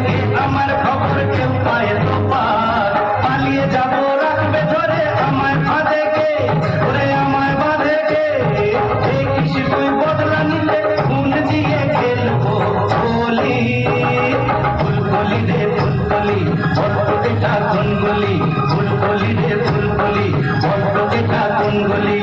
থেকে আমার খবর কেউ পায় তো পার, পালিয়ে যাবো রাখবে ধরে আমায় ফাঁদে কে, ওরে আমায় বাঁধে কে, দেখিস তুই বদলা নিলে খুন দিয়ে খেলবো হোলি। ফুলকলি রে ফুলকলি বড্ড কেটা কোন গলি, ফুলকলি রে ফুলকলি বড্ড কেটা কোন গলি।